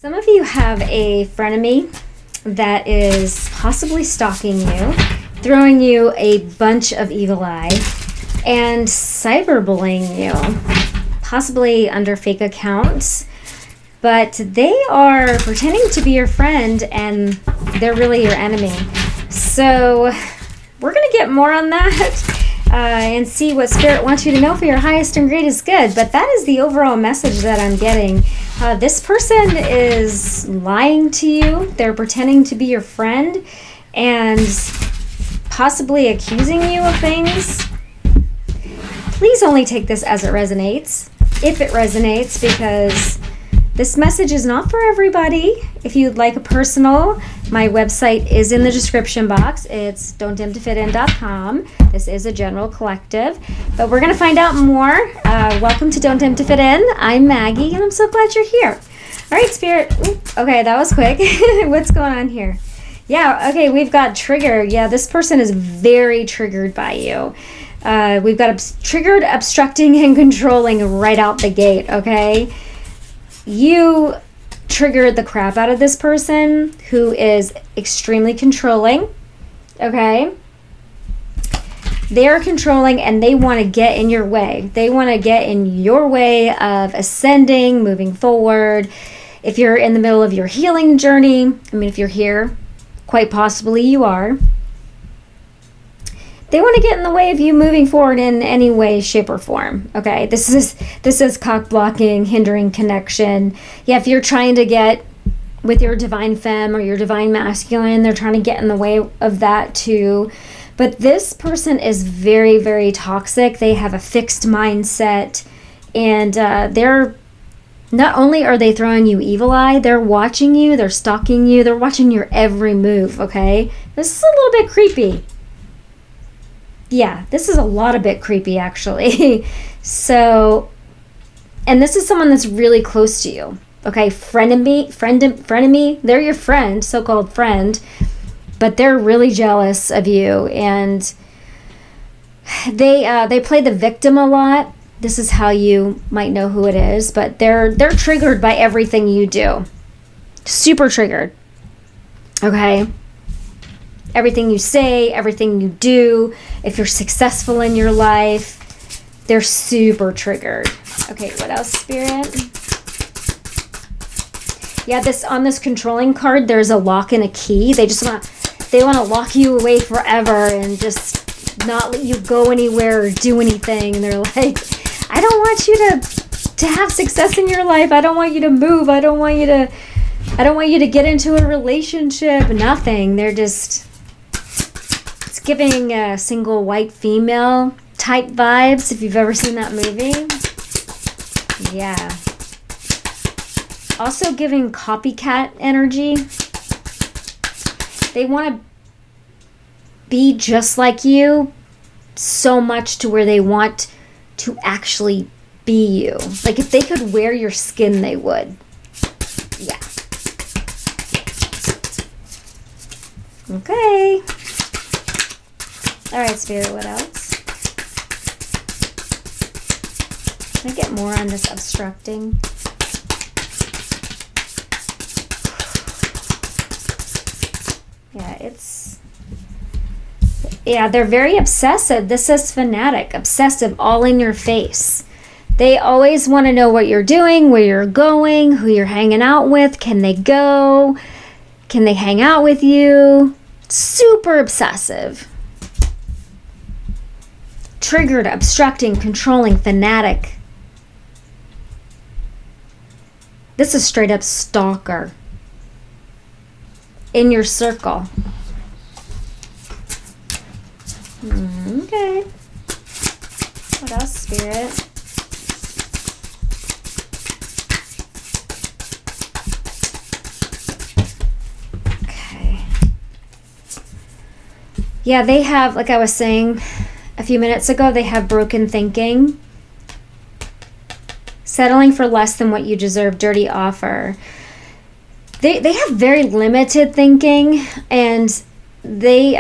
Some of you have a frenemy that is possibly stalking you, throwing you a bunch of evil eye, and cyberbullying you, possibly under fake accounts. But they are pretending to be your friend and they're really your enemy. So we're going to get more on that and see what Spirit wants you to know for your highest and greatest good. But that is the overall message that I'm getting. This person is lying to you. They're pretending to be your friend and possibly accusing you of things. Please only take this as it resonates, if it resonates, because this message is not for everybody. If you'd like a personal, my website is in the description box. It's don'tdimtofitin.com. This is a general collective, but we're going to find out more. Welcome to Don't Dim to Fit In. I'm Maggie, and I'm so glad you're here. All right, Spirit. Okay, that was quick. What's going on here? Yeah, okay, we've got trigger. Yeah, this person is very triggered by you. We've got triggered, obstructing, and controlling right out the gate, okay? You triggered the crap out of this person who is extremely controlling, okay? They're controlling and they want to get in your way. They want to get in your way of ascending, moving forward. If you're in the middle of your healing journey, if you're here, quite possibly you are. They want to get in the way of you moving forward in any way, shape, or form. Okay, this is cock blocking, hindering connection. Yeah, if you're trying to get with your divine femme or your divine masculine, they're trying to get in the way of that too. But this person is very, very toxic. They have a fixed mindset, and they're not only are they throwing you evil eye, they're watching you, they're stalking you, they're watching your every move. Okay, this is a little bit creepy. Yeah, this is a lot of bit creepy, actually. So, and this is someone that's really close to you. Okay, frenemy, they're your friend, so-called friend, but they're really jealous of you, and they play the victim a lot. This is how you might know who it is, but they're triggered by everything you do. Super triggered. Okay? Everything you say, everything you do, if you're successful in your life, they're super triggered. Okay, what else, Spirit? Yeah, on this controlling card, there's a lock and a key. They want to lock you away forever and just not let you go anywhere or do anything. And they're like, I don't want you to have success in your life. I don't want you to move. I don't want you to get into a relationship. Nothing. They're just, it's giving a single white female type vibes, if you've ever seen that movie. Yeah. Also giving copycat energy. They want to be just like you so much to where they want to actually be you. Like if they could wear your skin, they would. Yeah. Okay. All right, Spirit, what else? Can I get more on this obstructing? Yeah, they're very obsessive. This is fanatic, obsessive, all in your face. They always want to know what you're doing, where you're going, who you're hanging out with. Can they go? Can they hang out with you? Super obsessive. Triggered, obstructing, controlling, fanatic. This is straight up stalker. In your circle. Okay. What else, Spirit? Okay. Yeah, they have, like I was saying a few minutes ago, they have broken thinking. Settling for less than what you deserve, dirty offer. They have very limited thinking, and they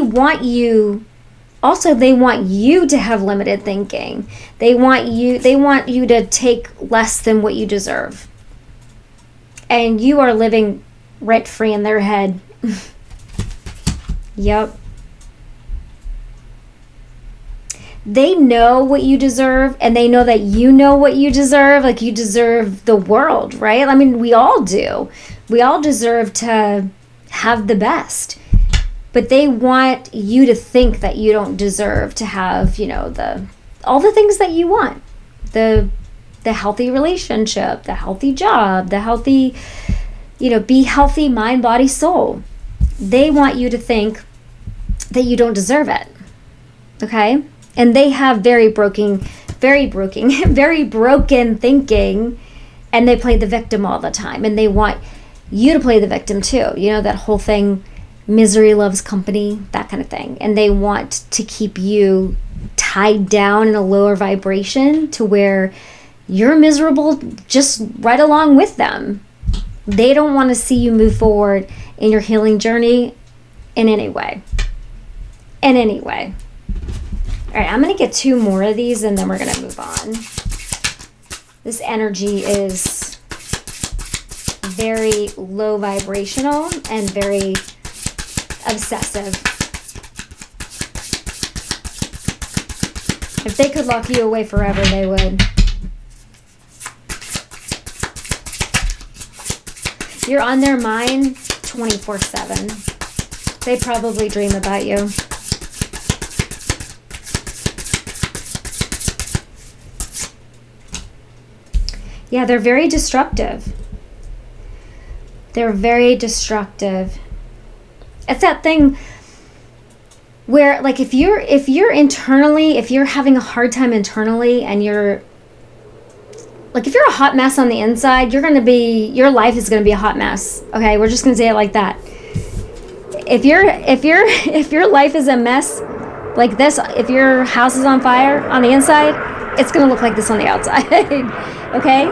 want you to have limited thinking. They want you to take less than what you deserve. and you are living rent free in their head. Yep. They know what you deserve, and they know that you know what you deserve. Like, you deserve the world, right? I mean, we all do. We all deserve to have the best. But they want you to think that you don't deserve to have, all the things that you want. The healthy relationship, the healthy job, the healthy, be healthy mind, body, soul. They want you to think that you don't deserve it. Okay? And they have very broken thinking, and they play the victim all the time. And they want you to play the victim too. That whole thing, misery loves company, that kind of thing. And they want to keep you tied down in a lower vibration to where you're miserable just right along with them. They don't want to see you move forward in your healing journey in any way. In any way. All right, I'm going to get 2 more of these, and then we're going to move on. This energy is very low vibrational and very obsessive. If they could lock you away forever, they would. You're on their mind 24/7. They probably dream about you. Yeah, they're very destructive. They're very destructive. It's that thing where, like, if you're having a hard time internally, and you're like, if you're a hot mess on the inside, your life is gonna be a hot mess. Okay, we're just gonna say it like that. If your life is a mess like this, if your house is on fire on the inside, it's gonna look like this on the outside. Okay?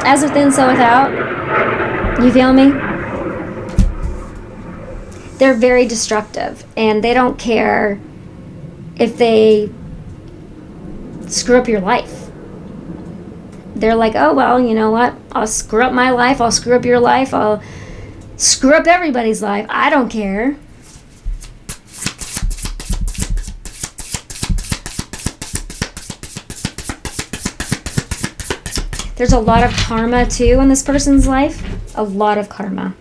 As within, so without. You feel me? They're very destructive, and they don't care if they screw up your life. They're like, oh, well, you know what? I'll screw up my life. I'll screw up your life. I'll screw up everybody's life. I don't care. There's a lot of karma, too, in this person's life. A lot of karma.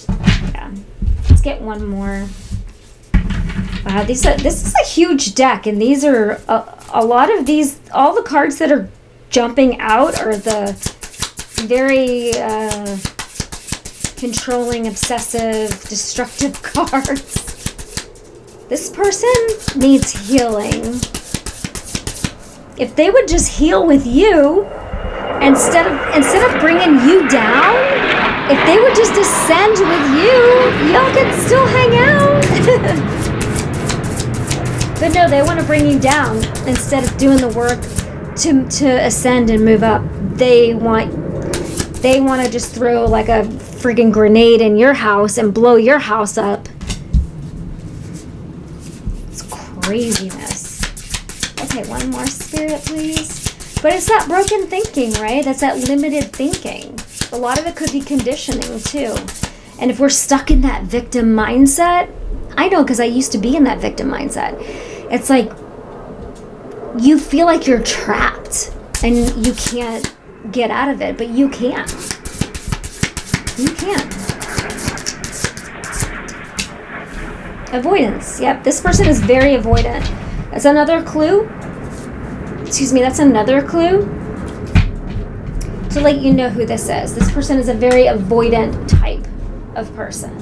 Yeah. Let's get one more. Wow, this is a huge deck, and these are a lot of these. All the cards that are jumping out are the very controlling, obsessive, destructive cards. This person needs healing. If they would just heal with you, instead of bringing you down, if they would just ascend with you, y'all could still hang out. But no, they want to bring you down instead of doing the work to ascend and move up. They want to just throw like a friggin' grenade in your house and blow your house up. It's craziness. Okay, one more, Spirit, please. But it's that broken thinking, right? That's that limited thinking. A lot of it could be conditioning, too. And if we're stuck in that victim mindset, I know, because I used to be in that victim mindset. It's like you feel like you're trapped and you can't get out of it, but you can. You can. Avoidance. Yep, this person is very avoidant. That's another clue. That's another clue to let you know who this is. This person is a very avoidant type of person.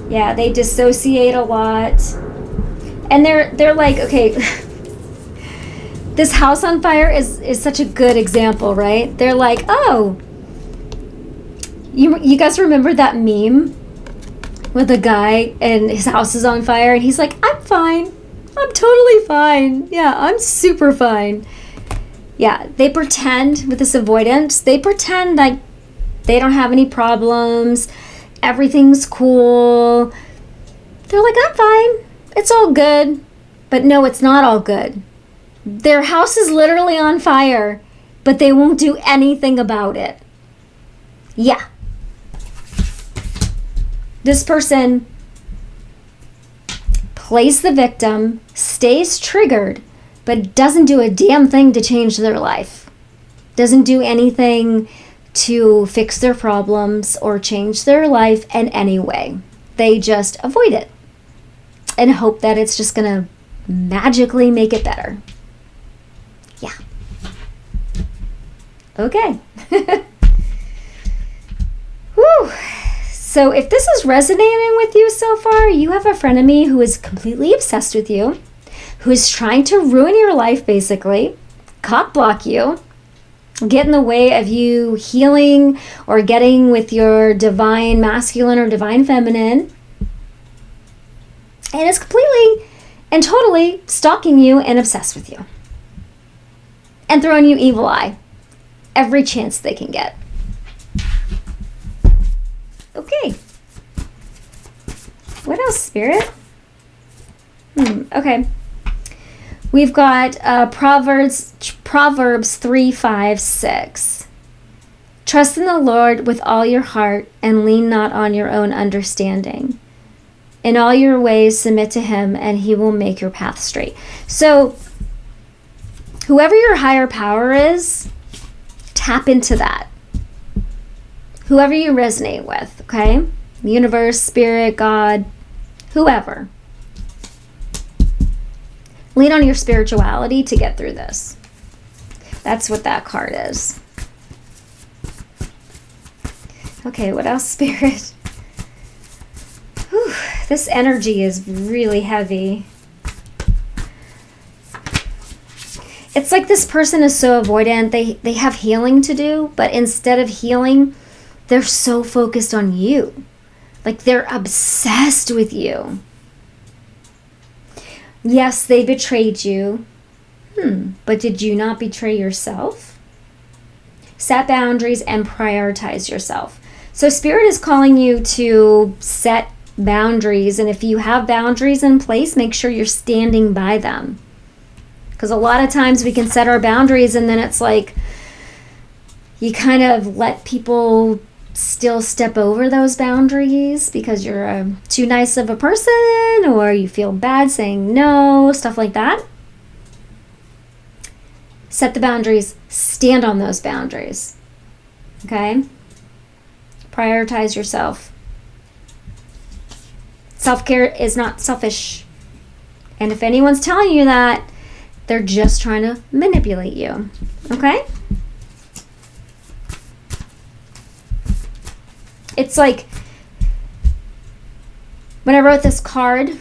Yeah, they dissociate a lot. And they're like, okay, this house on fire is such a good example, right? They're like, oh, you guys remember that meme with the guy and his house is on fire and he's like, I'm fine. I'm totally fine. Yeah, I'm super fine. Yeah, they pretend with this avoidance, they pretend like they don't have any problems. Everything's cool. They're like, I'm fine. It's all good. But no, it's not all good. Their house is literally on fire, but they won't do anything about it. Yeah. This person plays the victim, stays triggered, but doesn't do a damn thing to change their life. Doesn't do anything to fix their problems or change their life in any way. They just avoid it and hope that it's just going to magically make it better. Yeah. Okay. Whew. So if this is resonating with you so far, you have a frenemy who is completely obsessed with you, who is trying to ruin your life, basically, cock block you, get in the way of you healing or getting with your divine masculine or divine feminine, and is completely and totally stalking you and obsessed with you and throwing you evil eye every chance they can get. Okay. What else, Spirit? Okay. We've got Proverbs 3:5-6. Trust in the Lord with all your heart and lean not on your own understanding. In all your ways submit to him and he will make your path straight. So whoever your higher power is, tap into that. Whoever you resonate with, okay? Universe, spirit, God, whoever. Lean on your spirituality to get through this. That's what that card is. Okay, what else, Spirit? Whew, this energy is really heavy. It's like this person is so avoidant. They have healing to do, but instead of healing, they're so focused on you. Like they're obsessed with you. Yes, they betrayed you. But did you not betray yourself? Set boundaries and prioritize yourself. So Spirit is calling you to set boundaries. And if you have boundaries in place, make sure you're standing by them. Because a lot of times we can set our boundaries and then it's like you kind of let people still step over those boundaries because you're too nice of a person or you feel bad saying no, stuff like that. Set the boundaries, stand on those boundaries. Okay? Prioritize yourself. Self-care is not selfish. And if anyone's telling you that, they're just trying to manipulate you. Okay? It's like when I wrote this card,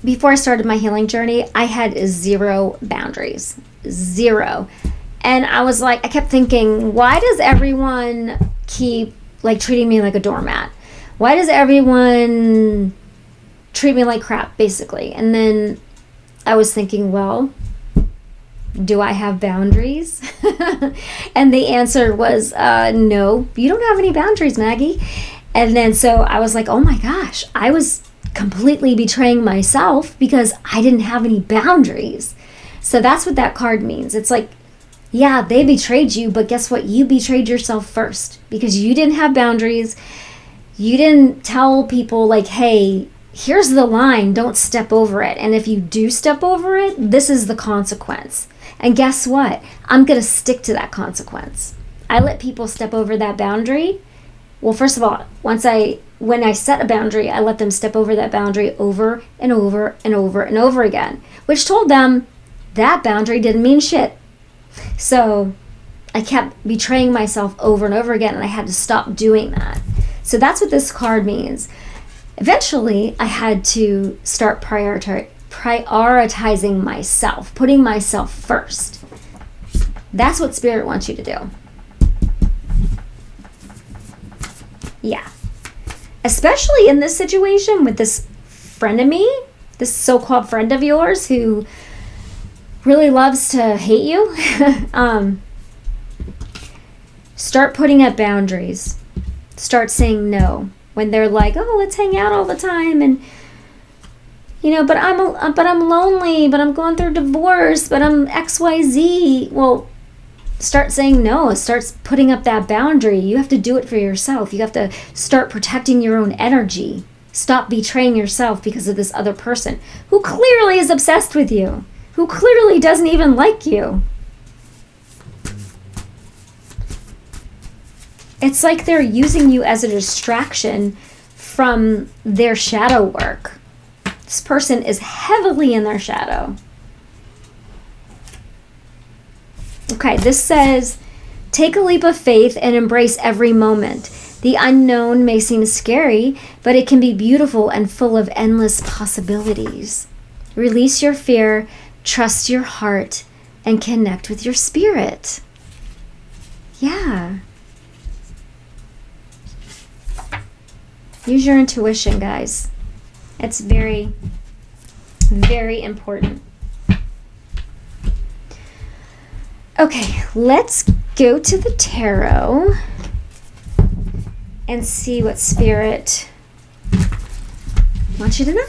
before I started my healing journey, I had 0 boundaries. 0. And I was like, I kept thinking, why does everyone keep like treating me like a doormat? Why does everyone treat me like crap, basically? And then I was thinking, well, do I have boundaries? And the answer was, no, you don't have any boundaries, Maggie. And then so I was like, oh my gosh, I was completely betraying myself because I didn't have any boundaries. So that's what that card means. It's like, yeah, they betrayed you, but guess what? You betrayed yourself first because you didn't have boundaries. You didn't tell people like, hey, here's the line, don't step over it. And if you do step over it, this is the consequence. And guess what? I'm going to stick to that consequence. I let people step over that boundary. Well, first of all, when I set a boundary, I let them step over that boundary over and over and over and over again, which told them that boundary didn't mean shit. So I kept betraying myself over and over again, and I had to stop doing that. So that's what this card means. Eventually, I had to start prioritizing myself, putting myself first. That's what Spirit wants you to do. Yeah. Especially in this situation with this frenemy, this so-called friend of yours who really loves to hate you. Start putting up boundaries. Start saying no. When they're like, oh, let's hang out all the time and But I'm lonely, but I'm going through divorce, but I'm XYZ. Well, start saying no. Start putting up that boundary. You have to do it for yourself. You have to start protecting your own energy. Stop betraying yourself because of this other person who clearly is obsessed with you, who clearly doesn't even like you. It's like they're using you as a distraction from their shadow work. This person is heavily in their shadow. Okay, this says, take a leap of faith and embrace every moment. The unknown may seem scary, but it can be beautiful and full of endless possibilities. Release your fear, trust your heart, and connect with your spirit. Yeah. Use your intuition, guys. It's very, very important. Okay, let's go to the tarot and see what Spirit wants you to know.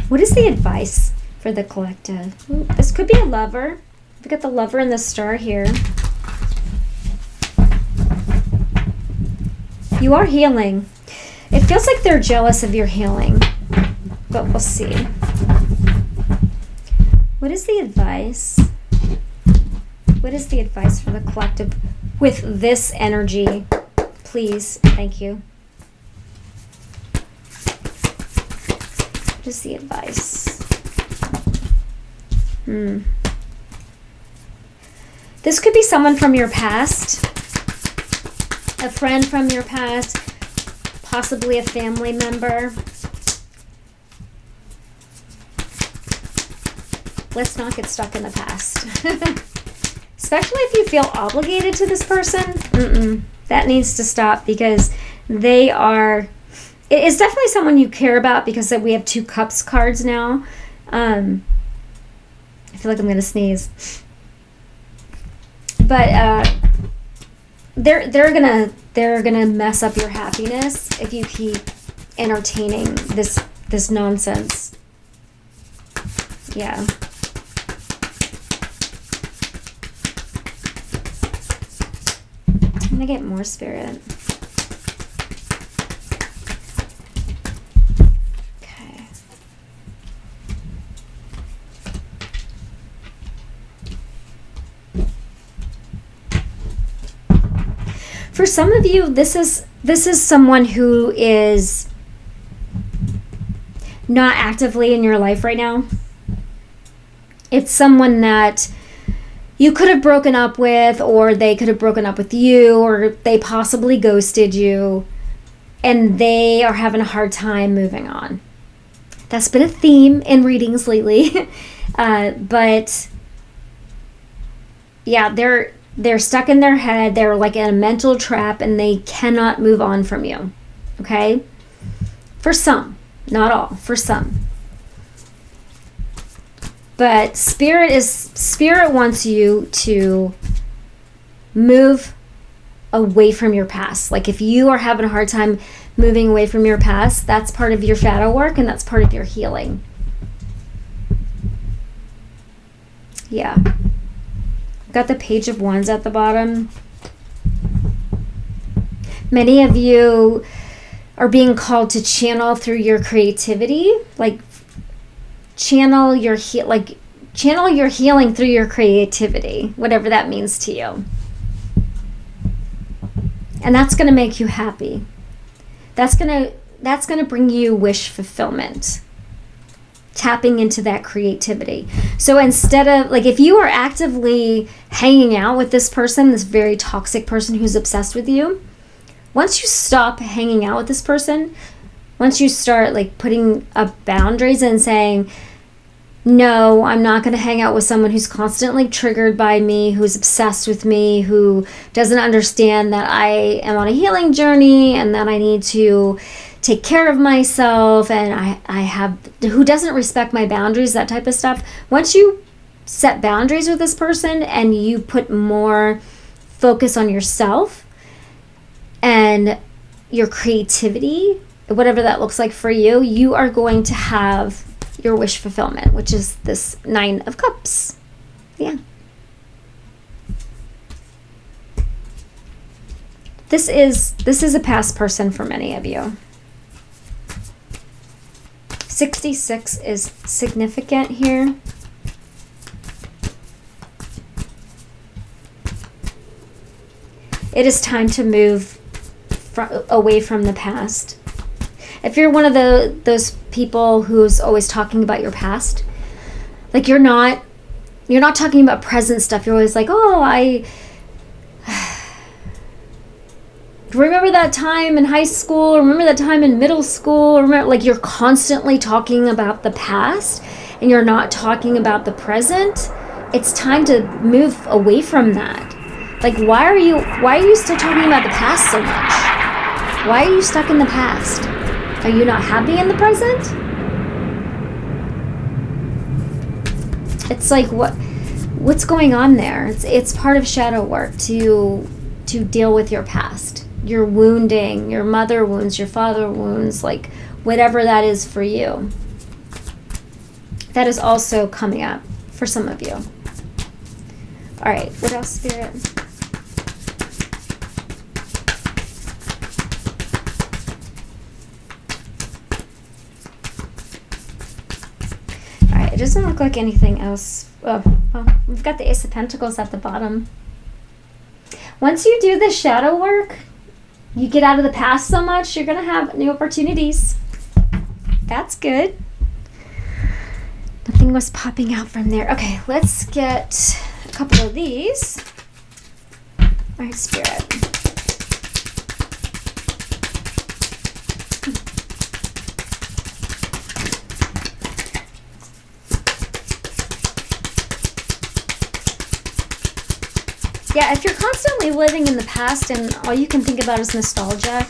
What is the advice for the collective? Ooh, this could be a lover. We got the Lover and the Star here. You are healing. It feels like they're jealous of your healing, but we'll see. What is the advice? What is the advice for the collective with this energy? Please, thank you. What is the advice? This could be someone from your past, a friend from your past, possibly a family member. Let's not get stuck in the past. Especially if you feel obligated to this person. That needs to stop, because they are... It's definitely someone you care about, because we have 2 cups cards now. I feel like I'm going to sneeze. But they're gonna mess up your happiness if you keep entertaining this nonsense. Yeah. I'm gonna get more Spirit. Okay. For some of you, this is someone who is not actively in your life right now. It's someone that you could have broken up with, or they could have broken up with you, or they possibly ghosted you, and they are having a hard time moving on. That's been a theme in readings lately. But yeah, they're stuck in their head. They're like in a mental trap, and they cannot move on from you. Okay? For some, not all, for some. But Spirit wants you to move away from your past. Like, if you are having a hard time moving away from your past, that's part of your shadow work, and that's part of your healing. Yeah. Got the Page of Wands at the bottom. Many of you are being called to channel through your creativity, like channel your healing through your creativity, whatever that means to you. And that's going to make you happy. That's going to bring you wish fulfillment. Tapping into that creativity. So instead of, like, if you are actively hanging out with this person, this very toxic person who's obsessed with you, once you stop hanging out with this person, once you start like putting up boundaries and saying, no, I'm not going to hang out with someone who's constantly triggered by me, who's obsessed with me, who doesn't understand that I am on a healing journey and that I need to take care of myself, and I have, who doesn't respect my boundaries, that type of stuff. Once you set boundaries with this person and you put more focus on yourself and your creativity whatever that looks like for you, you are going to have your wish fulfillment, which is this 9 of Cups. Yeah. This is a past person for many of you. 66 is significant here. It is time to move away from the past. If you're one of those people who's always talking about your past, like you're not talking about present stuff. You're always like, oh, I remember that time in high school, remember that time in middle school, remember, like you're constantly talking about the past and you're not talking about the present. It's time to move away from that. Like, why are you still talking about the past so much? Why are you stuck in the past? Are you not happy in the present? It's like, what's going on there? It's part of shadow work to deal with your past. Your wounding, your mother wounds, your father wounds, like whatever that is for you. That is also coming up for some of you. All right, what else, Spirit? All right, it doesn't look like anything else. Oh, well, we've got the Ace of Pentacles at the bottom. Once you do the shadow work, you get out of the past so much, you're going to have new opportunities. That's good. Nothing was popping out from there. Okay, let's get a couple of these. All right, Spirit. Yeah, if you're constantly living in the past and all you can think about is nostalgia,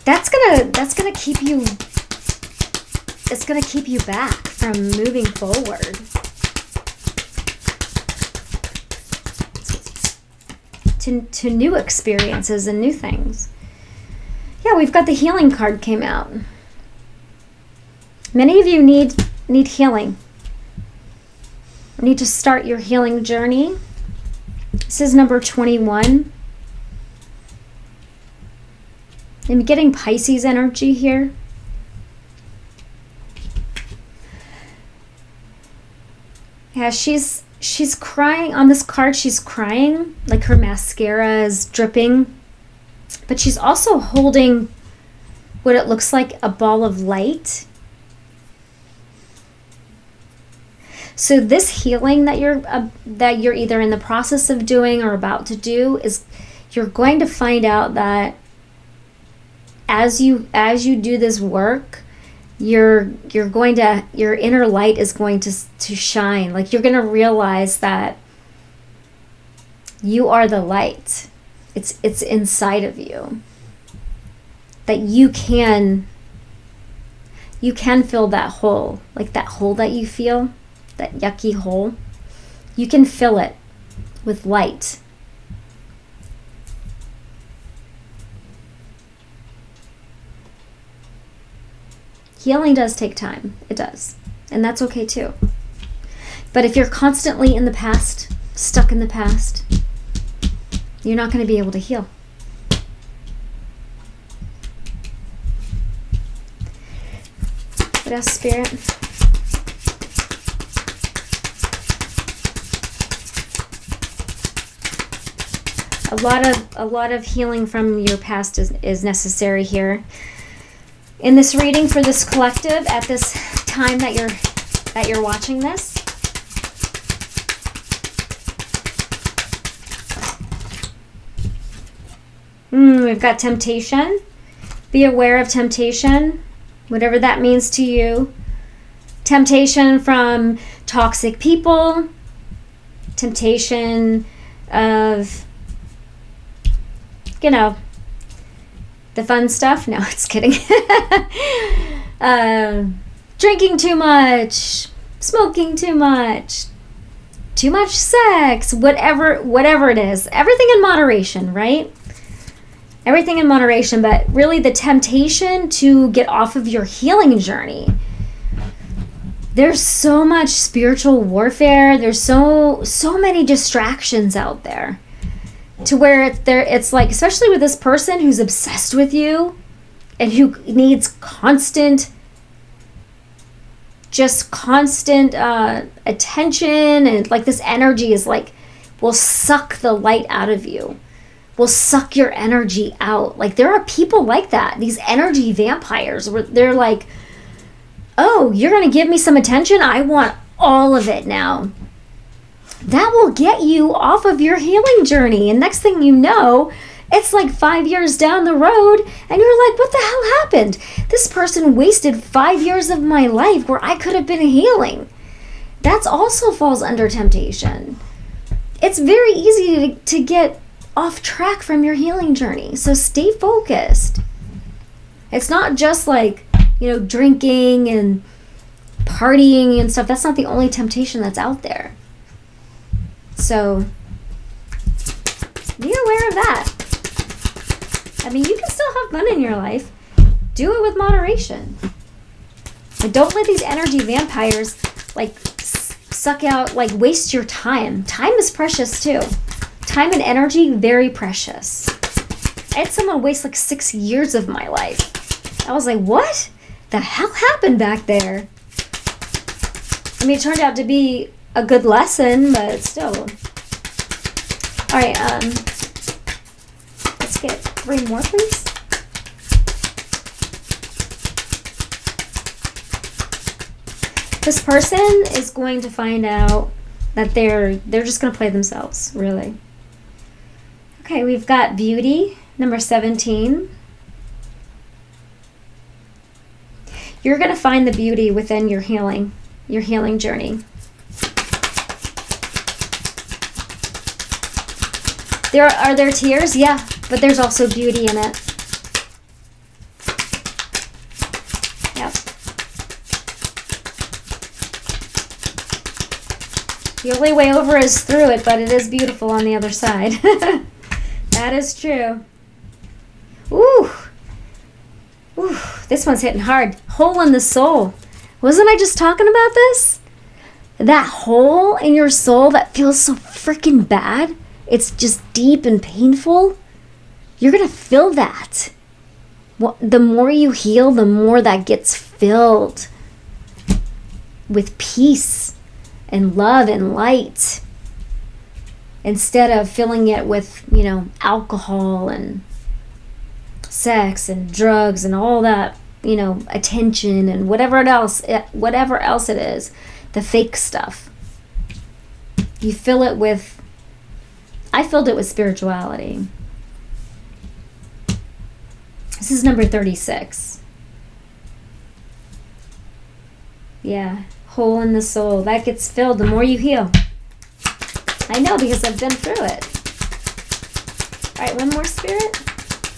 that's gonna keep you. It's gonna keep you back from moving forward to new experiences and new things. Yeah, we've got the healing card came out. Many of you need healing. Need to start your healing journey. This is number 21. I'm getting Pisces energy here. Yeah, she's crying. On this card, she's crying. Like her mascara is dripping. But she's also holding what it looks like a ball of light. So this healing that you're either in the process of doing or about to do is you're going to find out that as you do this work, your inner light is going to shine. Like you're going to realize that you are the light. It's inside of you. That you can fill that hole, like that hole that you feel. That yucky hole, you can fill it with light. Healing does take time. It does. And that's okay too. But if you're constantly in the past, stuck in the past, you're not going to be able to heal. What else, Spirit? A lot of healing from your past is necessary here. In this reading for this collective at this time that you're watching this. We've got temptation. Be aware of temptation, whatever that means to you. Temptation from toxic people. Temptation of, the fun stuff. No, it's kidding. Drinking too much, smoking too much sex, whatever it is. Everything in moderation, right? Everything in moderation, but really the temptation to get off of your healing journey. There's so much spiritual warfare. There's so many distractions out there, to where it's like, especially with this person who's obsessed with you and who needs constant attention, and like this energy is like, will suck the light out of you, will suck your energy out. Like, there are people like that, these energy vampires, where they're like, oh, you're going to give me some attention? I want all of it now. That will get you off of your healing journey. And next thing you know, it's like 5 years down the road, and you're like, what the hell happened? This person wasted 5 years of my life where I could have been healing. That also falls under temptation. It's very easy to get off track from your healing journey. So stay focused. It's not just like, drinking and partying and stuff. That's not the only temptation that's out there. So be aware of that. I mean, you can still have fun in your life. Do it with moderation. But don't let these energy vampires suck out, waste your time. Time is precious too. Time and energy, very precious. I had someone waste 6 years of my life. I was like, what the hell happened back there? I mean, it turned out to be a good lesson, but still. All right, let's get 3 more, please. This person is going to find out that they're just going to play themselves, really. Okay, we've got beauty, number 17. You're going to find the beauty within your healing journey. Are there tears? Yeah, but there's also beauty in it. Yep. The only way over is through it, but it is beautiful on the other side. That is true. Ooh. Ooh, this one's hitting hard. Hole in the soul. Wasn't I just talking about this? That hole in your soul that feels so freaking bad. It's just deep and painful. You're going to fill that. The more you heal, the more that gets filled with peace and love and light. Instead of filling it with, alcohol and sex and drugs and all that, attention and whatever else it is, the fake stuff. You fill it with, I filled it with spirituality. This is number 36. Yeah, hole in the soul. That gets filled the more you heal. I know, because I've been through it. All right, one more, Spirit.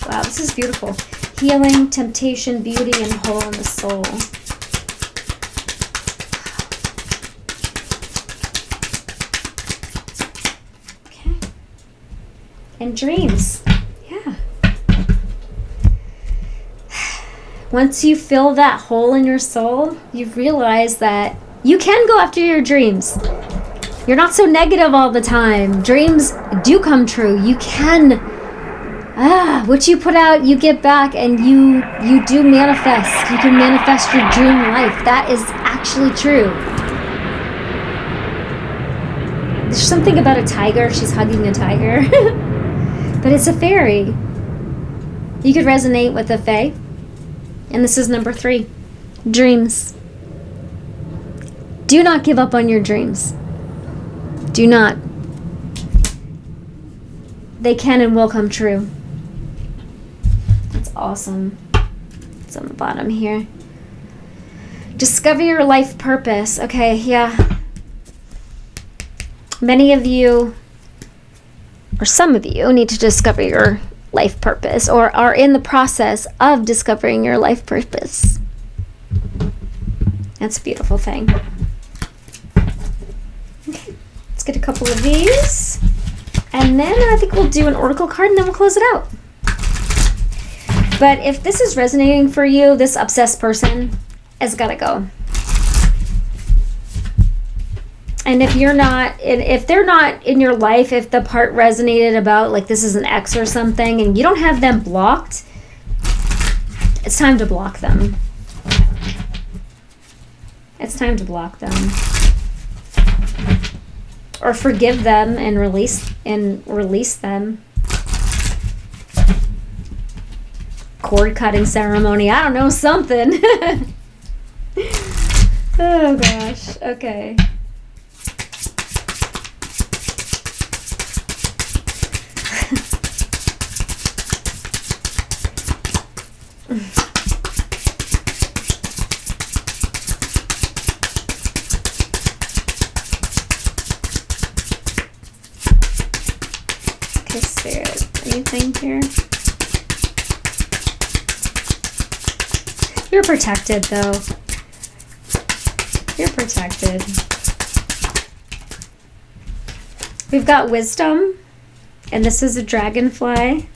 Wow, this is beautiful. Healing, temptation, beauty, and hole in the soul. Okay. And dreams. Yeah. Once you fill that hole in your soul, you realize that you can go after your dreams. You're not so negative all the time. Dreams do come true. You can, what you put out, you get back, and you do manifest. You can manifest your dream life. That is actually true. There's something about a tiger. She's hugging a tiger. But it's a fairy. You could resonate with a fae. And this is number 3. Dreams. Do not give up on your dreams. Do not. They can and will come true. That's awesome. It's on the bottom here. Discover your life purpose. Okay, yeah. Many of you, or some of you, need to discover your life purpose, or are in the process of discovering your life purpose. That's a beautiful thing. Okay, let's get a couple of these, and then I think we'll do an oracle card, and then we'll close it out. But if this is resonating for you, this obsessed person has got to go. And if they're not in your life, if the part resonated about like this is an ex or something and you don't have them blocked, it's time to block them. It's time to block them. Or forgive them and release them. Cord cutting ceremony. I don't know, something. Oh gosh. Okay. Okay, Spirit. Anything here? You're protected, though. You're protected. We've got wisdom, and this is a dragonfly.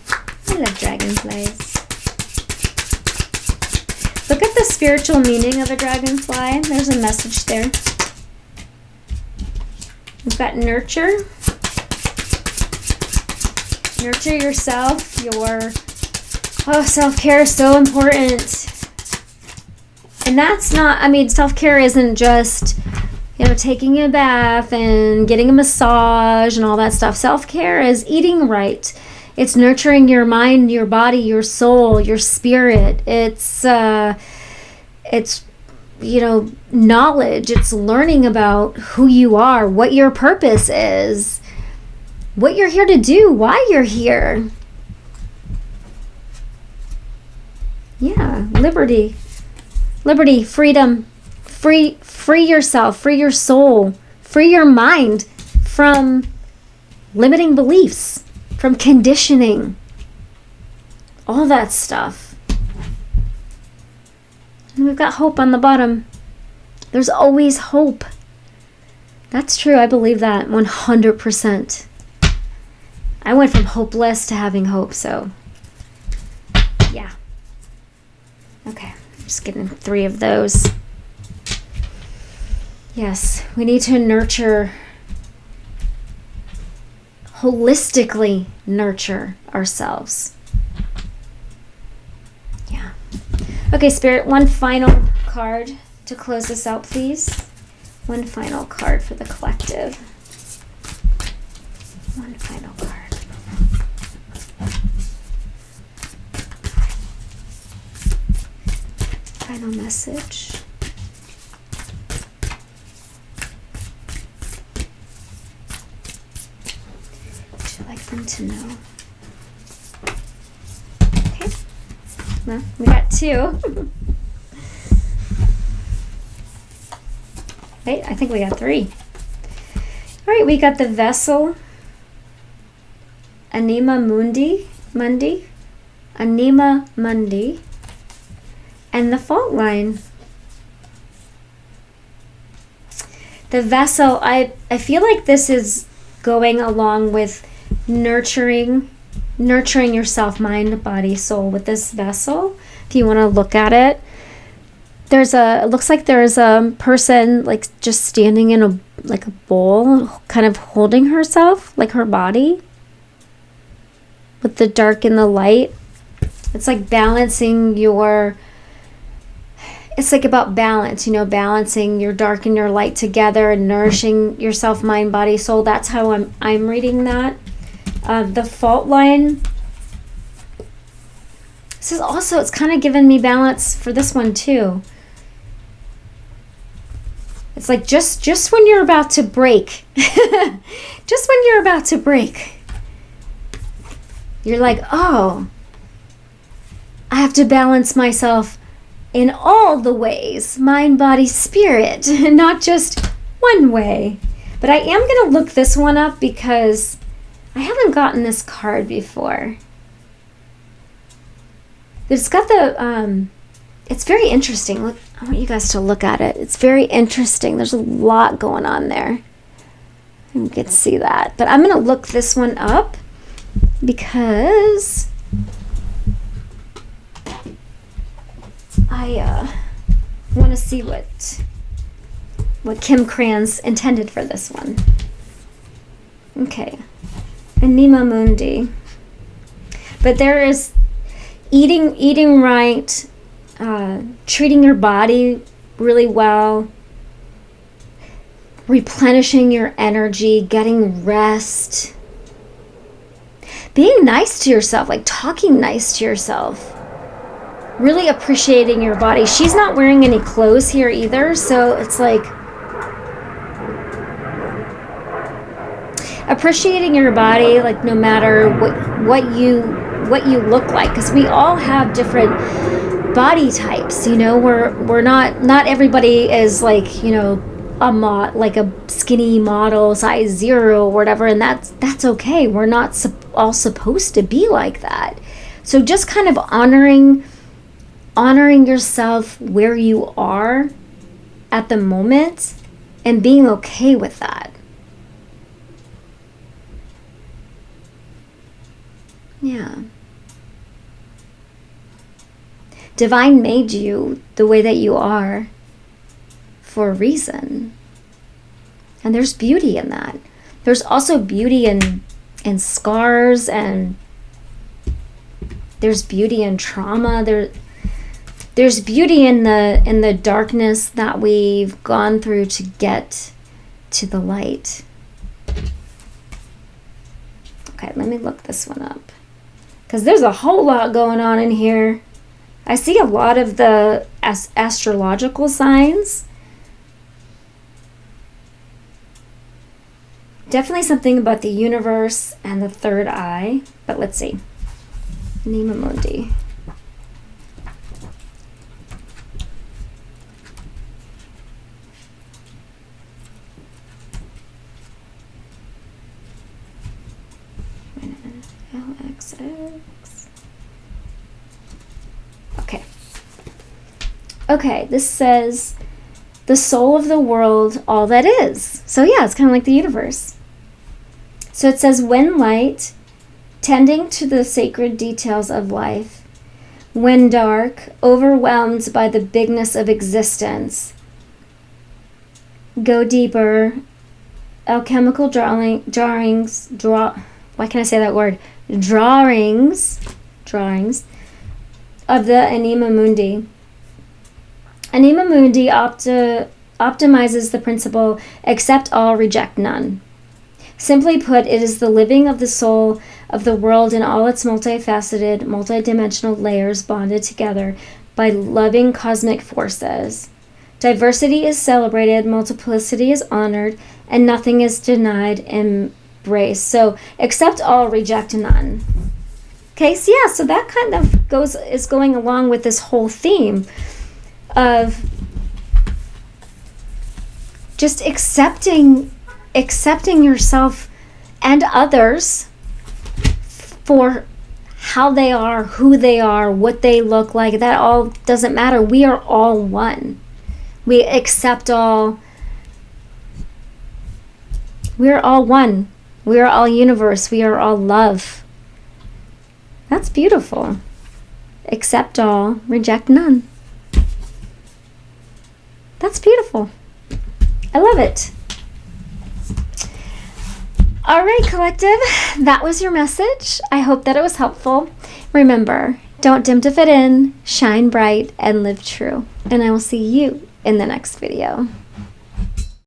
I love dragonflies. Look at the spiritual meaning of a dragonfly. There's a message there. We've got nurture. Nurture yourself. Self-care is so important. And that's not, self-care isn't just, taking a bath and getting a massage and all that stuff. Self-care is eating right. It's nurturing your mind, your body, your soul, your spirit. It's knowledge. It's learning about who you are, what your purpose is, what you're here to do, why you're here. Yeah, liberty, freedom, free yourself, free your soul, free your mind from limiting beliefs, from conditioning, all that stuff. And we've got hope on the bottom. There's always hope. That's true. I believe that 100%. I went from hopeless to having hope, so yeah. Okay, I'm just getting 3 of those. Yes, we need to nurture, holistically nurture ourselves. Yeah. Okay, Spirit, one final card to close this out, please. One final card for the collective. One final card. Final message. Would you like them to know? Okay. Well, we got 2. Wait, I think we got 3. All right, we got the vessel. Anima Mundi. Anima Mundi. And the fault line. The vessel, I feel like this is going along with nurturing yourself, mind, body, soul with this vessel. If you want to look at it, it looks like there's a person like just standing in a bowl, kind of holding herself, like her body, with the dark and the light. It's like balancing it's like about balance, balancing your dark and your light together and nourishing yourself, mind, body, soul. That's how I'm reading that. The fault line. This is also, it's kind of giving me balance for this one too. It's like just when you're about to break, just when you're about to break, you're like, oh, I have to balance myself in all the ways, mind, body, spirit, not just one way. But I am going to look this one up because I haven't gotten this card before. It's got it's very interesting. Look, I want you guys to look at it. It's very interesting. There's a lot going on there. You can see that. But I'm going to look this one up because I want to see what Kim Kranz intended for this one. Okay. Anima Mundi. But there is eating right, treating your body really well, replenishing your energy, getting rest, being nice to yourself, like talking nice to yourself, really appreciating your body. She's not wearing any clothes here either, so it's like appreciating your body, like no matter what you look like, because we all have different body types. We're not everybody is like, like a skinny model, size 0 or whatever, and that's okay. We're not all supposed to be like that. So just kind of honoring yourself where you are at the moment and being okay with that. Yeah. Divine made you the way that you are for a reason. And there's beauty in that. There's also beauty in scars, and there's beauty in trauma. There's beauty in the darkness that we've gone through to get to the light. Okay, let me look this one up, because there's a whole lot going on in here. I see a lot of the astrological signs. Definitely something about the universe and the third eye. But let's see. Anima Mundi. Wait a minute. LXX. Okay, this says the soul of the world, all that is. So yeah, it's kind of like the universe. So it says, when light, tending to the sacred details of life, when dark, overwhelmed by the bigness of existence, go deeper, alchemical drawings of the Anima Mundi. Anima Mundi optimizes the principle, accept all, reject none. Simply put, it is the living of the soul of the world in all its multifaceted, multidimensional layers bonded together by loving cosmic forces. Diversity is celebrated, multiplicity is honored, and nothing is denied embrace. So, accept all, reject none. Okay, so yeah, so that kind of is going along with this whole theme of just accepting yourself and others for how they are, who they are, what they look like. That all doesn't matter. We are all one. We accept all. We are all one. We are all universe. We are all love. That's beautiful. Accept all, reject none. That's beautiful. I love it. All right, collective, that was your message. I hope that it was helpful. Remember, don't dim to fit in, shine bright, and live true. And I will see you in the next video.